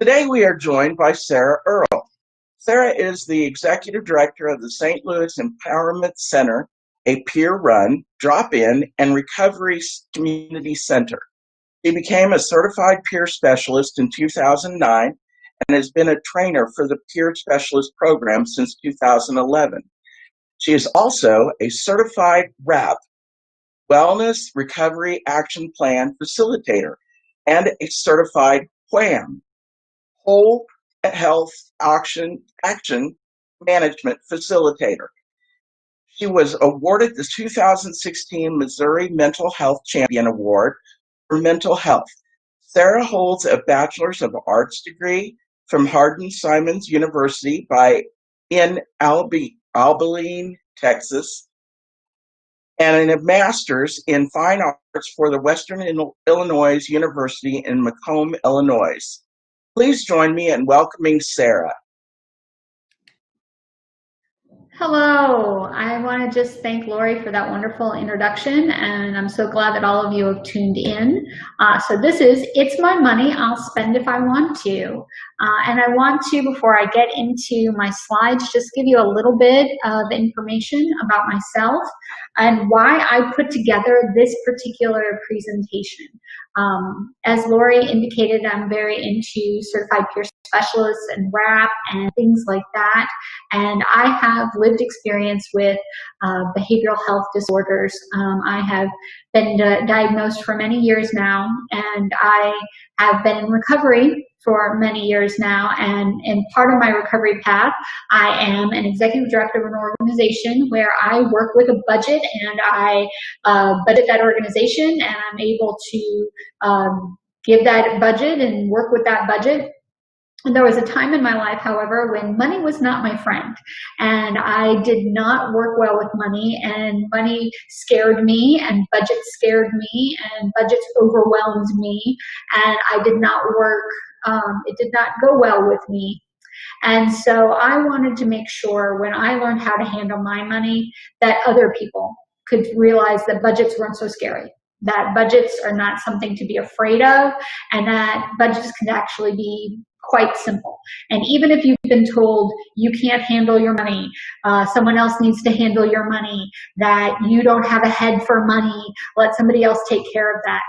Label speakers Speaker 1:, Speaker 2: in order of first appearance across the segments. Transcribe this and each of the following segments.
Speaker 1: Today we are joined by Sarah Earll. Sarah is the Executive Director of the St. Louis Empowerment Center, a peer-run, drop-in, and recovery community center. She became a certified peer specialist in 2009 and has been a trainer for the peer specialist program since 2011. She is also a certified RAP, Wellness Recovery Action Plan Facilitator, and a certified WHAM, Whole Health Action Management Facilitator. She was awarded the 2016 Missouri Mental Health Champion Award for mental health. Sarah holds a Bachelor's of Arts degree from Hardin-Simmons University in Abilene, Texas, and a Master's in Fine Arts for the Western Illinois University in Macomb, Illinois. Please join me in welcoming Sarah.
Speaker 2: Hello, I want to just thank Lori for that wonderful introduction, and I'm so glad that all of you have tuned in. So this is It's My Money, I'll Spend If I Want to. And I want to, before I get into my slides, just give you a little bit of information about myself and why I put together this particular presentation. As Lori indicated, I'm very into certified peer specialists and RAP and things like that. And I have lived experience with behavioral health disorders. I have been diagnosed for many years now, and I have been in recovery for many years now, and part of my recovery path, I am an executive director of an organization where I work with a budget, and I budget that organization, and I'm able to give that budget and work with that budget. And there was a time in my life, however, when money was not my friend, and I did not work well with money, and money scared me, and budget scared me, and budgets overwhelmed me, and I did not work, it did not go well with me. And so I wanted to make sure when I learned how to handle my money that other people could realize that budgets weren't so scary, that budgets are not something to be afraid of, and that budgets can actually be quite simple. And even if you've been told you can't handle your money, someone else needs to handle your money, that you don't have a head for money, let somebody else take care of that.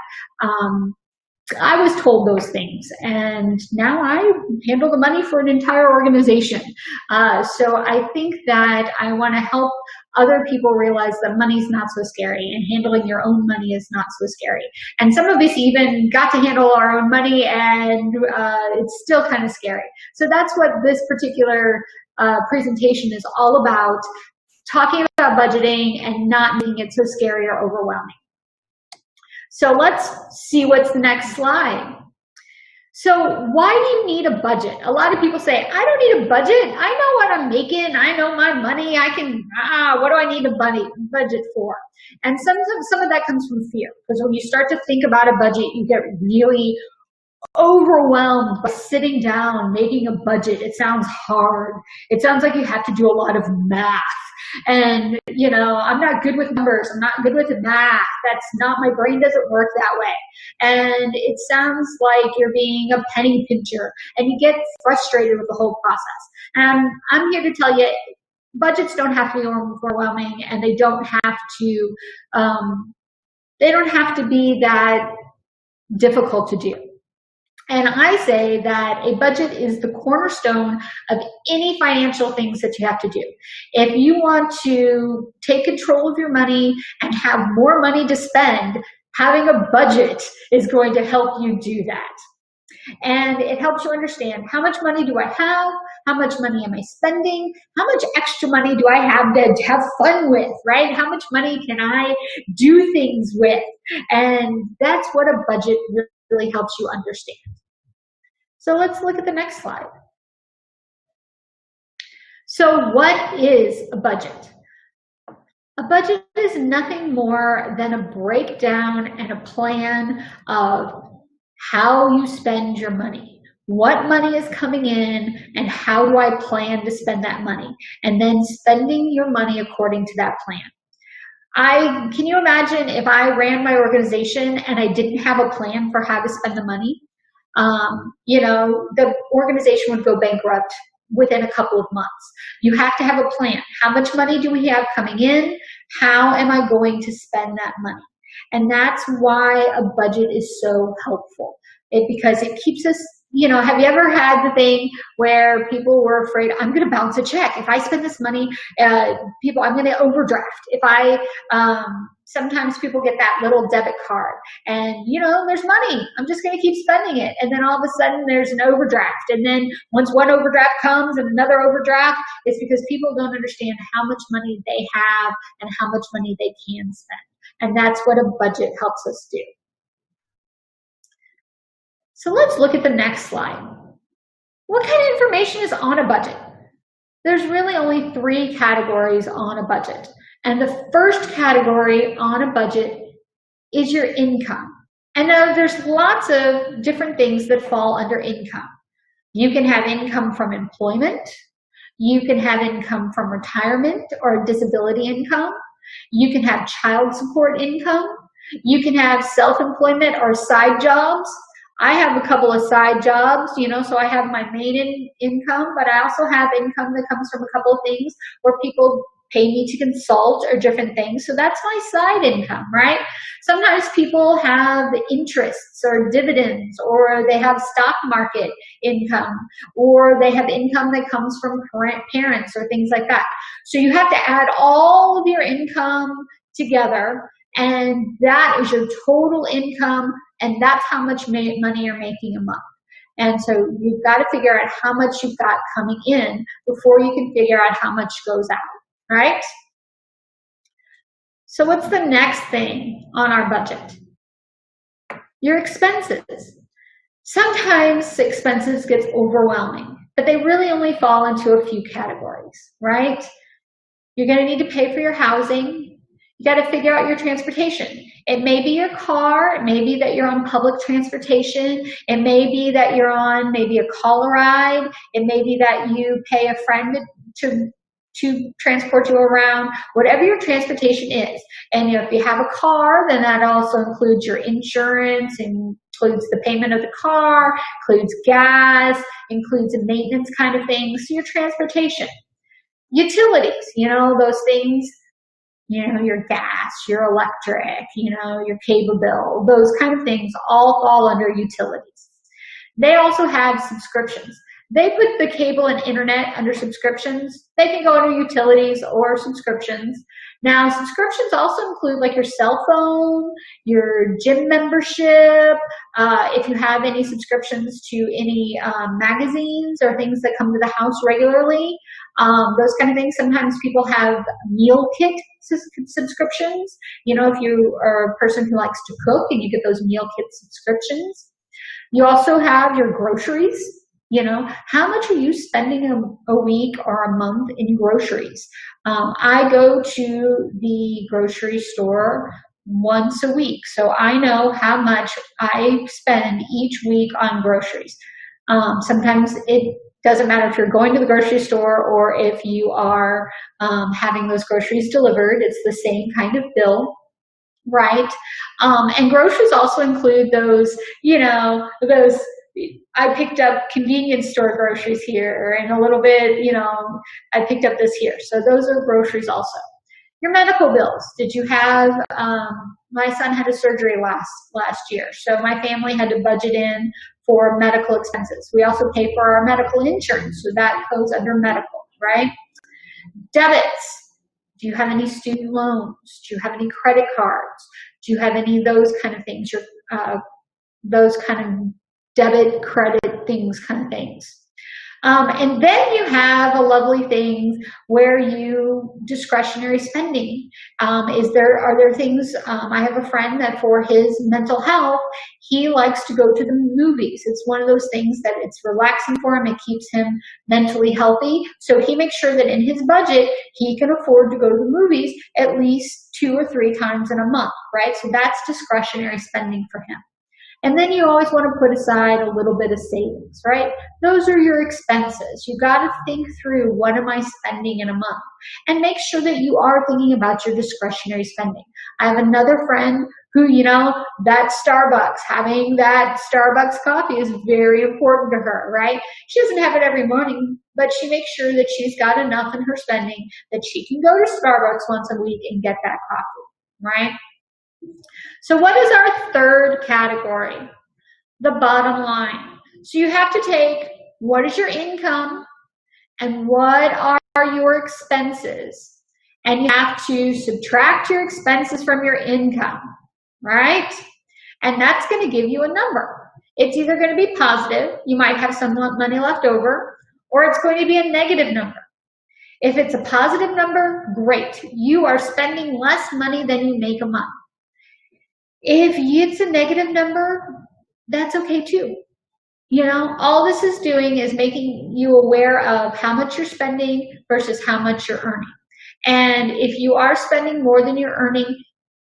Speaker 2: I was told those things, and now I handle the money for an entire organization. So I think that I want to help other people realize that money's not so scary, and handling your own money is not so scary. And some of us even got to handle our own money, and it's still kind of scary. So that's what this particular presentation is all about, talking about budgeting and not making it so scary or overwhelming. So let's see what's the next slide. So why do you need a budget? A lot of people say, I don't need a budget. I know what I'm making. I know my money. I can, what do I need a budget for? And some of that comes from fear, because when you start to think about a budget, you get really overwhelmed by sitting down, making a budget. It sounds hard. It sounds like you have to do a lot of math. And, you know, I'm not good with numbers. I'm not good with math. That's not, my brain doesn't work that way. And it sounds like you're being a penny pincher, and you get frustrated with the whole process. And I'm here to tell you, budgets don't have to be overwhelming, and they don't have to be that difficult to do. And I say that a budget is the cornerstone of any financial things that you have to do. If you want to take control of your money and have more money to spend, having a budget is going to help you do that. And it helps you understand, how much money do I have? How much money am I spending? How much extra money do I have to have fun with, right? How much money can I do things with? And that's what a budget really helps you understand. So let's look at the next slide. So what is a budget? A budget is nothing more than a breakdown and a plan of how you spend your money. What money is coming in, and how do I plan to spend that money? And then spending your money according to that plan. Can you imagine if I ran my organization and I didn't have a plan for how to spend the money? you know, the organization would go bankrupt within a couple of months. You have to have a plan. How much money do we have coming in? How am I going to spend that money? And that's why a budget is so helpful. Because it keeps us, you know, have you ever had the thing where people were afraid, I'm going to bounce a check. If I spend this money, I'm going to overdraft. Sometimes people get that little debit card and, you know, there's money. I'm just going to keep spending it. And then all of a sudden there's an overdraft. And then once one overdraft comes and another overdraft, it's because people don't understand how much money they have and how much money they can spend. And that's what a budget helps us do. So let's look at the next slide. What kind of information is on a budget? There's really only 3 categories on a budget. And the first category on a budget is your income. And now there's lots of different things that fall under income. You can have income from employment. You can have income from retirement or disability income. You can have child support income. You can have self-employment or side jobs. I have a couple of side jobs, you know, so I have my main income, but I also have income that comes from a couple of things where people pay me to consult or different things. So that's my side income, right? Sometimes people have interests or dividends, or they have stock market income, or they have income that comes from parents or things like that. So you have to add all of your income together, and that is your total income, and that's how much money you're making a month. And so you've got to figure out how much you've got coming in before you can figure out how much goes out, right? So what's the next thing on our budget? Your expenses. Sometimes expenses get overwhelming, but they really only fall into a few categories, right? You're going to need to pay for your housing. You got to figure out your transportation. It may be your car. It may be that you're on public transportation. It may be that you're on maybe a call ride. It may be that you pay a friend to transport you around, whatever your transportation is. And if you have a car, then that also includes your insurance, includes the payment of the car, includes gas, includes a maintenance kind of thing. So your transportation. Utilities, you know, those things, you know, your gas, your electric, you know, your cable bill, those kind of things all fall under utilities. They also have subscriptions. They put the cable and internet under subscriptions. They can go under utilities or subscriptions. Now, subscriptions also include like your cell phone, your gym membership, if you have any subscriptions to any magazines or things that come to the house regularly, those kind of things. Sometimes people have meal kit subscriptions. You know, if you are a person who likes to cook and you get those meal kit subscriptions. You also have your groceries. You know, how much are you spending a week or a month in groceries? I go to the grocery store once a week, so I know how much I spend each week on groceries. Sometimes it doesn't matter if you're going to the grocery store or if you are having those groceries delivered. It's the same kind of bill, right? And groceries also include those, you know, those, I picked up convenience store groceries here, and a little bit, you know, I picked up this here. So those are groceries also. Your medical bills. Did you have, my son had a surgery last year, so my family had to budget in for medical expenses. We also pay for our medical insurance, so that goes under medical, right? Debits. Do you have any student loans? Do you have any credit cards? Do you have any of those kind of things? Those kind of debit, credit, things kind of things. And then you have a lovely thing where you discretionary spending. Are there things, I have a friend that for his mental health, he likes to go to the movies. It's one of those things that it's relaxing for him. It keeps him mentally healthy. So he makes sure that in his budget, he can afford to go to the movies at least 2 or 3 times in a month, right? So that's discretionary spending for him. And then you always want to put aside a little bit of savings, right? Those are your expenses. You got to think through, what am I spending in a month? And make sure that you are thinking about your discretionary spending. I have another friend who, that Starbucks, having that Starbucks coffee is very important to her, right? She doesn't have it every morning, but she makes sure that she's got enough in her spending that she can go to Starbucks once a week and get that coffee, right? So what is our third category? The bottom line. So you have to take what is your income and what are your expenses, and you have to subtract your expenses from your income, right? And that's going to give you a number. It's either going to be positive, you might have some money left over, or it's going to be a negative number. If it's a positive number, great. You are spending less money than you make a month. If it's a negative number, that's okay too. All this is doing is making you aware of how much you're spending versus how much you're earning. And if you are spending more than you're earning,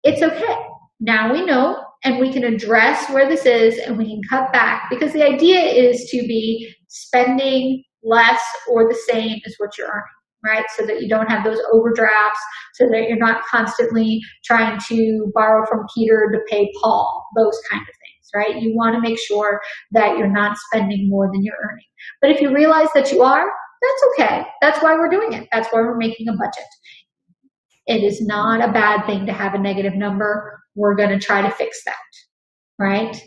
Speaker 2: it's okay. Now we know, and we can address where this is, and we can cut back, because the idea is to be spending less or the same as what you're earning, right? So that you don't have those overdrafts, so that you're not constantly trying to borrow from Peter to pay Paul, those kind of things, right? You want to make sure that you're not spending more than you're earning. But if you realize that you are, that's okay. That's why we're doing it. That's why we're making a budget. It is not a bad thing to have a negative number. We're going to try to fix that, right?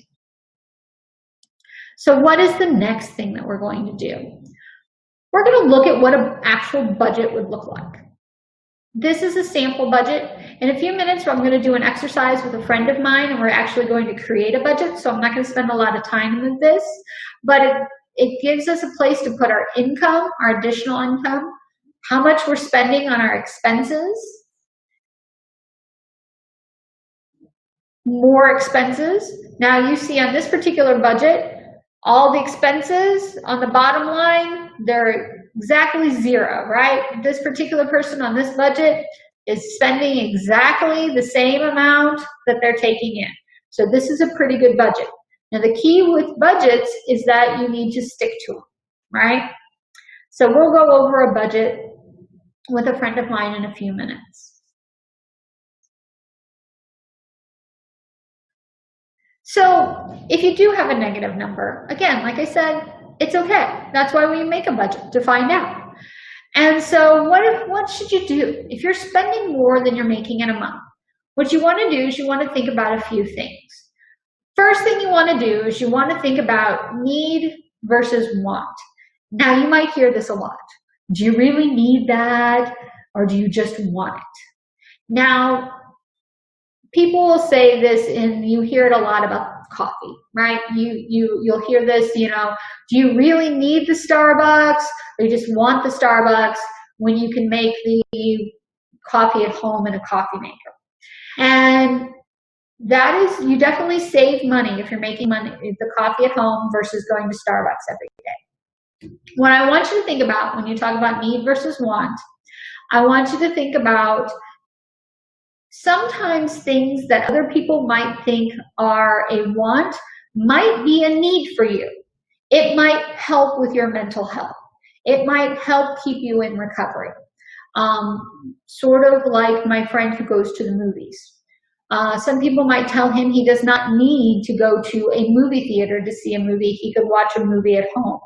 Speaker 2: So what is the next thing that we're going to do? We're going to look at what an actual budget would look like. This is a sample budget. In a few minutes, I'm going to do an exercise with a friend of mine, and we're actually going to create a budget. So I'm not going to spend a lot of time with this, but it gives us a place to put our income, our additional income, how much we're spending on our expenses, more expenses. Now you see on this particular budget, all the expenses on the bottom line, they're exactly zero, right? This particular person on this budget is spending exactly the same amount that they're taking in. So this is a pretty good budget. Now the key with budgets is that you need to stick to them, right? So we'll go over a budget with a friend of mine in a few minutes. So if you do have a negative number, again, like I said, it's okay. That's why we make a budget, to find out. And so what should you do? If you're spending more than you're making in a month, what you want to do is you want to think about a few things. First thing you want to do is you want to think about need versus want. Now you might hear this a lot. Do you really need that, or do you just want it? Now, people will say this, and you hear it a lot about coffee, right? You'll hear this, do you really need the Starbucks, or you just want the Starbucks when you can make the coffee at home in a coffee maker? And that is, you definitely save money if you're making the coffee at home versus going to Starbucks every day. What I want you to think about when you talk about need versus want, I want you to think about sometimes things that other people might think are a want might be a need for you. It might help with your mental health. It might help keep you in recovery. Sort of like my friend who goes to the movies. Some people might tell him he does not need to go to a movie theater to see a movie. He could watch a movie at home.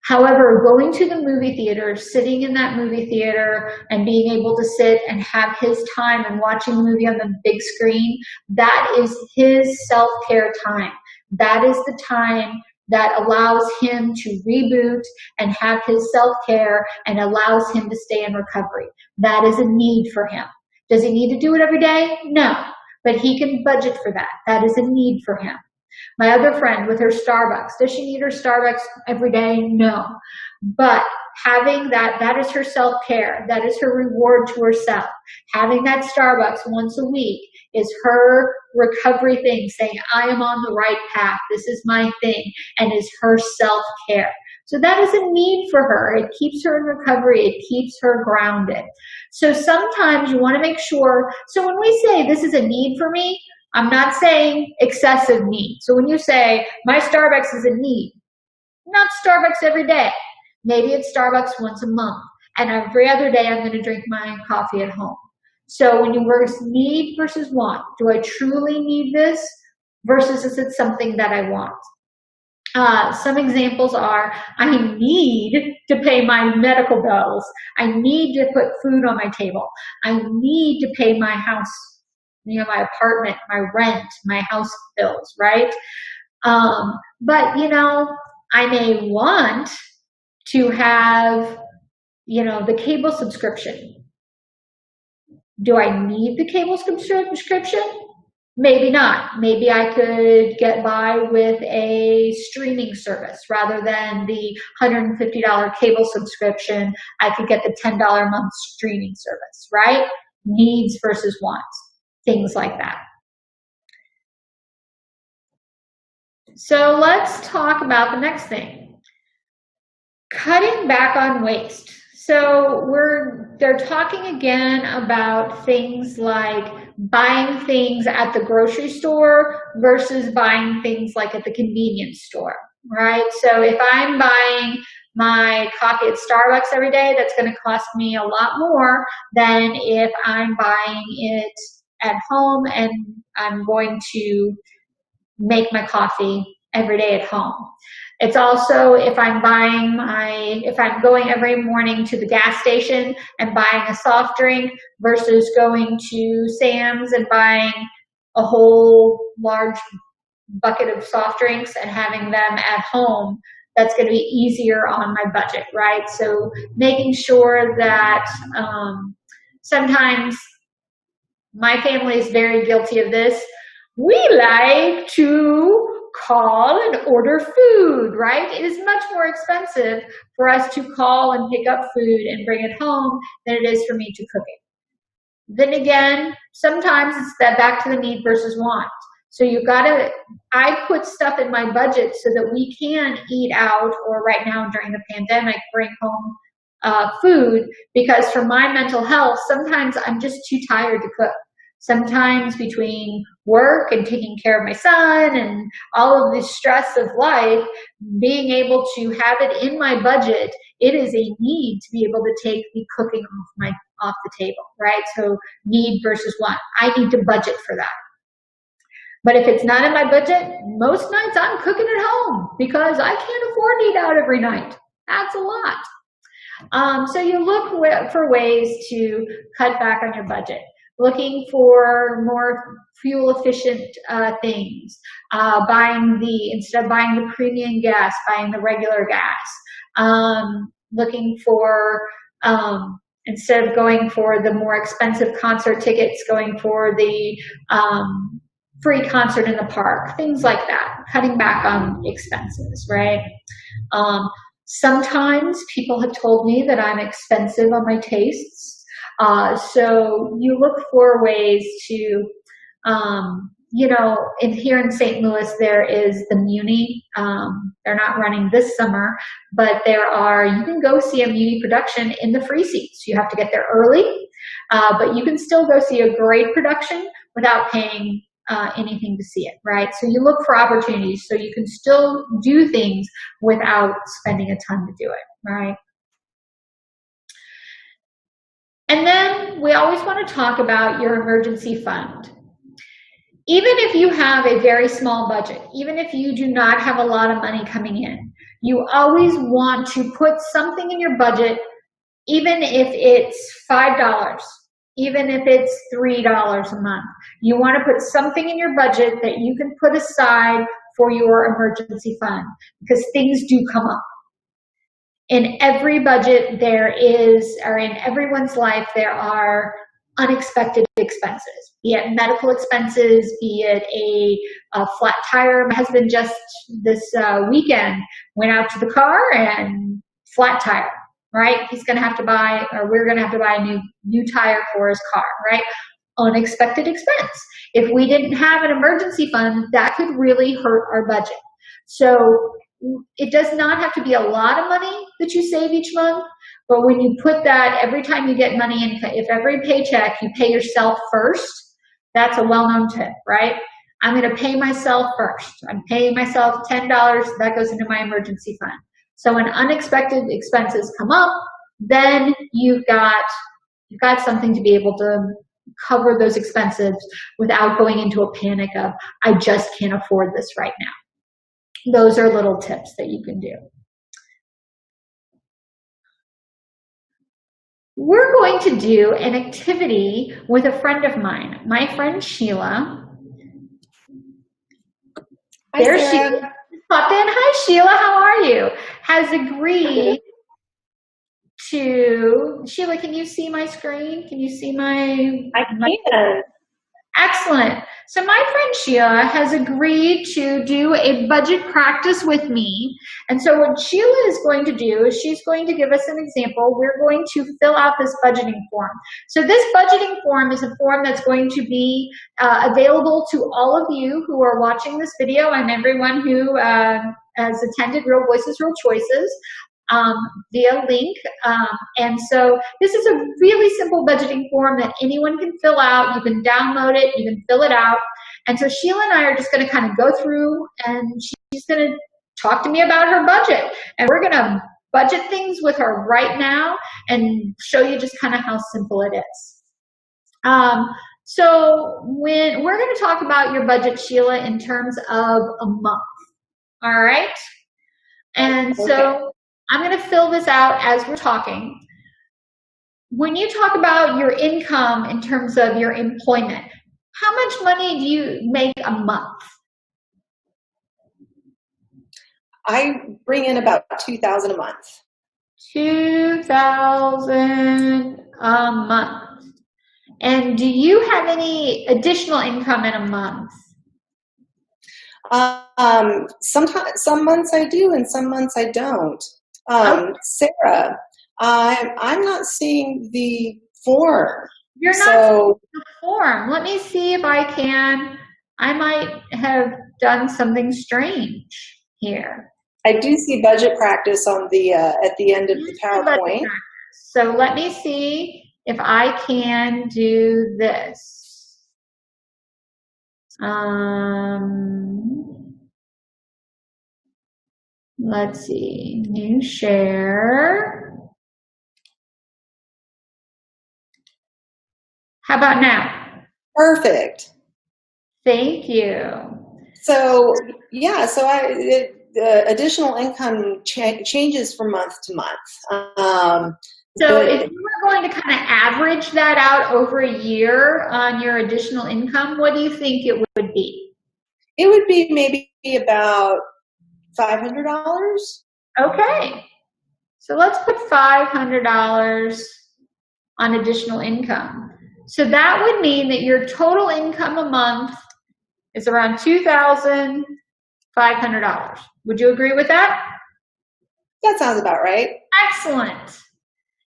Speaker 2: However, going to the movie theater, sitting in that movie theater and being able to sit and have his time and watching the movie on the big screen, that is his self-care time. That is the time that allows him to reboot and have his self-care and allows him to stay in recovery. That is a need for him. Does he need to do it every day? No, but he can budget for that. That is a need for him. My other friend with her Starbucks, does she need her Starbucks every day? No. But having that is her self-care. That is her reward to herself. Having that Starbucks once a week is her recovery thing, saying, I am on the right path. This is my thing, and is her self-care. So that is a need for her. It keeps her in recovery. It keeps her grounded. So sometimes you want to make sure, so when we say this is a need for me, I'm not saying excessive need. So when you say, my Starbucks is a need, not Starbucks every day. Maybe it's Starbucks once a month. And every other day I'm going to drink my coffee at home. So when you work need versus want, do I truly need this versus is it something that I want? Some examples are, I need to pay my medical bills. I need to put food on my table. I need to pay my house, my apartment, my rent, my house bills, right? But, I may want to have, the cable subscription. Do I need the cable subscription? Maybe not. Maybe I could get by with a streaming service rather than the $150 cable subscription. I could get the $10 a month streaming service, right? Needs versus wants, things like that. So let's talk about the next thing. Cutting back on waste. So they're talking again about things like buying things at the grocery store versus buying things like at the convenience store, right? So if I'm buying my coffee at Starbucks every day, that's going to cost me a lot more than if I'm buying it at home and I'm going to make my coffee every day at home. It's also if I'm going every morning to the gas station and buying a soft drink versus going to Sam's and buying a whole large bucket of soft drinks and having them at home, that's going to be easier on my budget, right? So making sure that sometimes my family is very guilty of this. We like to call and order food, right? It is much more expensive for us to call and pick up food and bring it home than it is for me to cook it. Then again, sometimes it's that back to the need versus want. So I put stuff in my budget so that we can eat out, or right now during the pandemic, bring home food, because for my mental health, sometimes I'm just too tired to cook. Sometimes between work and taking care of my son and all of the stress of life, being able to have it in my budget, it is a need to be able to take the cooking off the table, right? So need versus want. I need to budget for that. But if it's not in my budget, most nights I'm cooking at home because I can't afford to eat out every night. That's a lot. So you look for ways to cut back on your budget. Looking for more fuel efficient things, instead of buying the premium gas, buying the regular gas, looking for, instead of going for the more expensive concert tickets, going for the free concert in the park, things like that, cutting back on expenses, right? Sometimes people have told me that I'm expensive on my tastes. So you look for ways to, here in St. Louis, there is the Muni. They're not running this summer, but you can go see a Muni production in the free seats. You have to get there early, but you can still go see a great production without paying anything to see it, right? So you look for opportunities so you can still do things without spending a ton to do it, right? And then we always want to talk about your emergency fund. Even if you have a very small budget, even if you do not have a lot of money coming in, you always want to put something in your budget, even if it's $5, even if it's $3 a month. You want to put something in your budget that you can put aside for your emergency fund, because things do come up. In every budget or in everyone's life, there are unexpected expenses, be it medical expenses, be it a flat tire. My husband just this weekend went out to the car and flat tire, right? He's going to have to buy, or we're going to have to buy a new tire for his car, right? Unexpected expense. If we didn't have an emergency fund, that could really hurt our budget. So it does not have to be a lot of money that you save each month, but when you put that every time you get money in, if every paycheck you pay yourself first, that's a well-known tip, right? I'm going to pay myself first. I'm paying myself $10. That goes into my emergency fund. So when unexpected expenses come up, then you've got something to be able to cover those expenses without going into a panic of, I just can't afford this right now. Those are little tips that you can do. We're going to do an activity with a friend of mine, my friend Sheila.
Speaker 3: Hi,
Speaker 2: There
Speaker 3: Sarah.
Speaker 2: she is. Pop in. Hi, Sheila. How are you? Has agreed to. Sheila, can you see my screen? Can you see my?
Speaker 3: I can.
Speaker 2: Excellent. So my friend Sheila has agreed to do a budget practice with me. And so what Sheila is going to do is she's going to give us an example. We're going to fill out this budgeting form. So this budgeting form is a form that's going to be available to all of you who are watching this video and everyone who has attended Real Voices, Real Choices via link. And so this is a really simple budgeting form that anyone can fill out. You can download it, you can fill it out. And so Sheila and I are just going to kind of go through, and she's going to talk to me about her budget. And we're going to budget things with her right now and show you just kind of how simple it is. So when we're going to talk about your budget, Sheila, in terms of a month. All right. And so I'm going to fill this out as we're talking. When you talk about your income in terms of your employment, how much money do you make a month?
Speaker 3: I bring in about $2,000 a month.
Speaker 2: $2,000 a month. And do you have any additional income in a month?
Speaker 3: Sometimes, some months I do, and some months I don't. Sarah, I'm not seeing the form.
Speaker 2: You're not seeing the form. Let me see if I can. I might have done something strange here.
Speaker 3: I do see budget practice on the at the end of the PowerPoint.
Speaker 2: So let me see if I can do this. Let's see, new share. How about now?
Speaker 3: Perfect.
Speaker 2: Thank you.
Speaker 3: So yeah, so additional income changes from month to month.
Speaker 2: So if you were going to kind of average that out over a year on your additional income, what do you think it would be?
Speaker 3: It would be maybe about $500.
Speaker 2: Okay. So let's put $500 on additional income. So that would mean that your total income a month is around $2,500. Would you agree with that?
Speaker 3: That sounds about right.
Speaker 2: Excellent.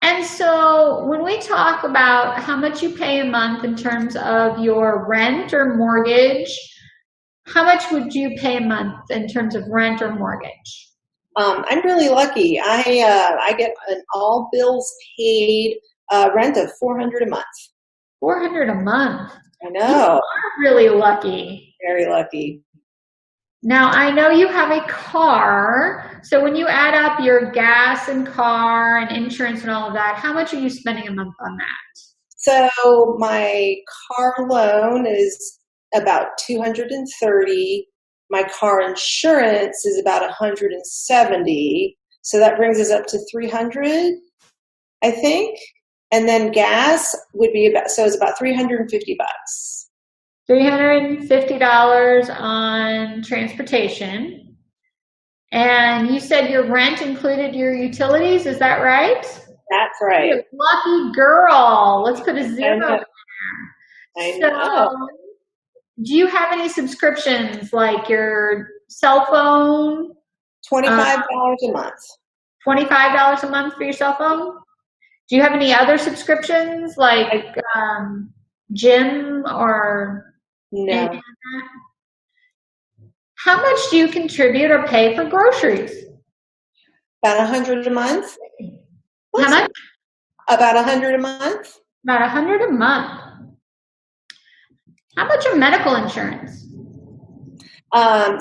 Speaker 2: And so when we talk about how much you pay a month in terms of your rent or mortgage, how much would you pay a month in terms of rent or mortgage?
Speaker 3: I'm really lucky. I get an all bills paid rent of $400 a month.
Speaker 2: $400 a month.
Speaker 3: I know.
Speaker 2: You are really lucky.
Speaker 3: Very lucky.
Speaker 2: Now, I know you have a car, so when you add up your gas and car and insurance and all of that, how much are you spending a month on that?
Speaker 3: So my car loan is about $230. My car insurance is about $170. So that brings us up to $300, I think. And then gas would be about, so it's about $350.
Speaker 2: $350 on transportation. And you said your rent included your utilities, is that right?
Speaker 3: That's right.
Speaker 2: You're a lucky girl. Let's put a zero in there.
Speaker 3: I know.
Speaker 2: So, do you have any subscriptions like your cell phone?
Speaker 3: $25 a month.
Speaker 2: $25 a month for your cell phone? Do you have any other subscriptions like gym or
Speaker 3: no?
Speaker 2: Anything like that? How much do you contribute or pay for groceries?
Speaker 3: About $100 a month.
Speaker 2: How much?
Speaker 3: About $100 a month.
Speaker 2: About $100 a month. How much are medical insurance?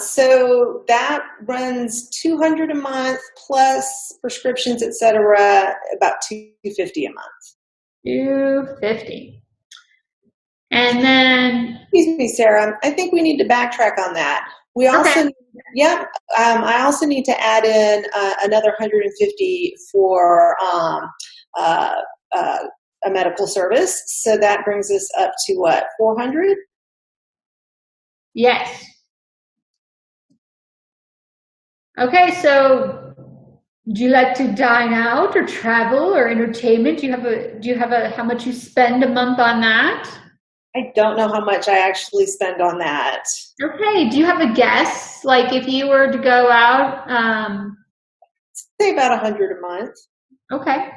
Speaker 3: So that runs $200 a month plus prescriptions, etc. About $250 a month.
Speaker 2: $250. And then,
Speaker 3: excuse me, Sarah, I think we need to backtrack on that. We also,
Speaker 2: okay.
Speaker 3: I also need to add in another 150 for a medical service. So that brings us up to what, 400?
Speaker 2: Yes. Okay, so do you like to dine out or travel or entertainment? Do you have a how much you spend a month on that?
Speaker 3: I don't know how much I actually spend on that.
Speaker 2: Okay, do you have a guess? Like if you were to go out,
Speaker 3: Say about 100 a month.
Speaker 2: okay.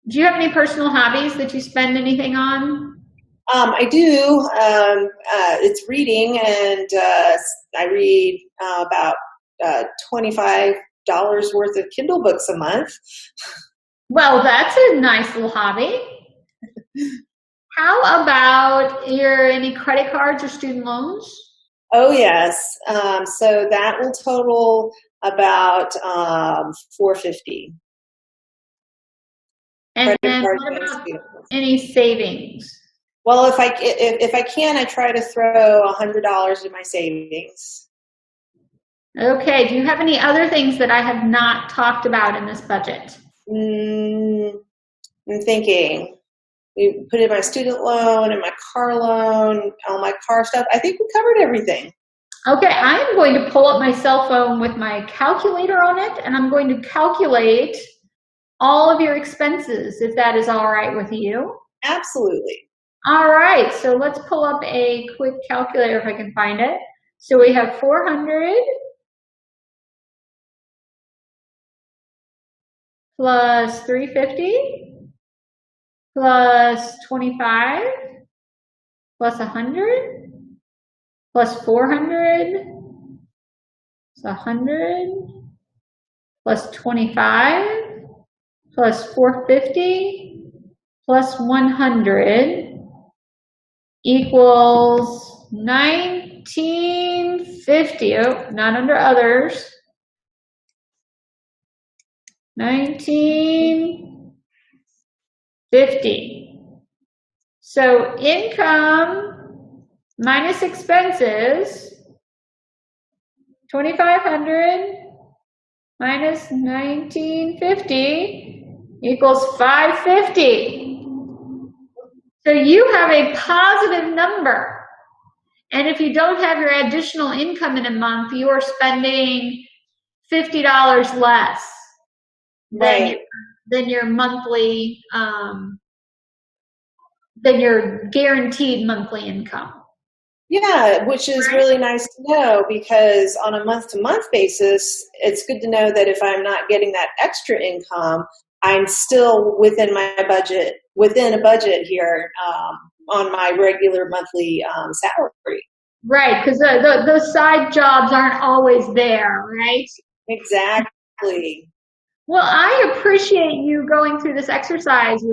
Speaker 2: Do you have any personal hobbies that you spend anything on?
Speaker 3: I do. It's reading, and I read about $25 worth of Kindle books a month.
Speaker 2: Well, that's a nice little hobby. How about any credit cards or student loans?
Speaker 3: Oh, yes. So that will total about $450.
Speaker 2: And
Speaker 3: Credit
Speaker 2: then
Speaker 3: card
Speaker 2: what
Speaker 3: and
Speaker 2: about
Speaker 3: student loans.
Speaker 2: any savings?
Speaker 3: Well, if I can, I try to throw $100 in my savings.
Speaker 2: Okay, do you have any other things that I have not talked about in this budget?
Speaker 3: I'm thinking. We put in my student loan and my car loan, all my car stuff. I think we covered everything.
Speaker 2: Okay, I am going to pull up my cell phone with my calculator on it, and I'm going to calculate all of your expenses, if that is all right with you.
Speaker 3: Absolutely.
Speaker 2: All right, so let's pull up a quick calculator if I can find it. So we have 400 plus 350 plus 25 plus 100 plus 400 plus 100 plus 25 plus 450 plus 100 equals 1950. Oh, not under others. 1950. So income minus expenses, 2,500 minus 1950 equals 550. So you have a positive number. And if you don't have your additional income in a month, you are spending $50 less than your monthly, than your guaranteed monthly income.
Speaker 3: Yeah, which is really nice to know, because on a month-to-month basis, it's good to know that if I'm not getting that extra income, I'm still within my budget, within a budget here on my regular monthly salary.
Speaker 2: Right, because those side jobs aren't always there, right?
Speaker 3: Exactly.
Speaker 2: Well, I appreciate you going through this exercise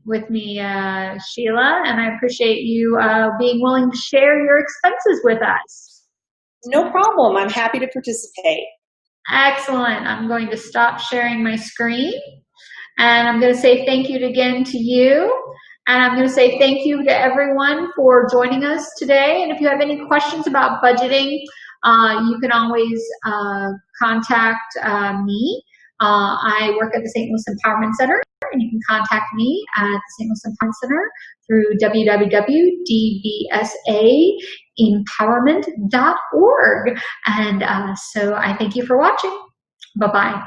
Speaker 2: with me, Sheila, and I appreciate you being willing to share your expenses with us.
Speaker 3: No problem. I'm happy to participate.
Speaker 2: Excellent. I'm going to stop sharing my screen, and I'm going to say thank you again to you, and I'm going to say thank you to everyone for joining us today. And if you have any questions about budgeting, you can always contact me. I work at the St. Louis Empowerment Center, and you can contact me at the St. Louis Empowerment Center through www.dbsaempowerment.org. And so I thank you for watching. Bye-bye.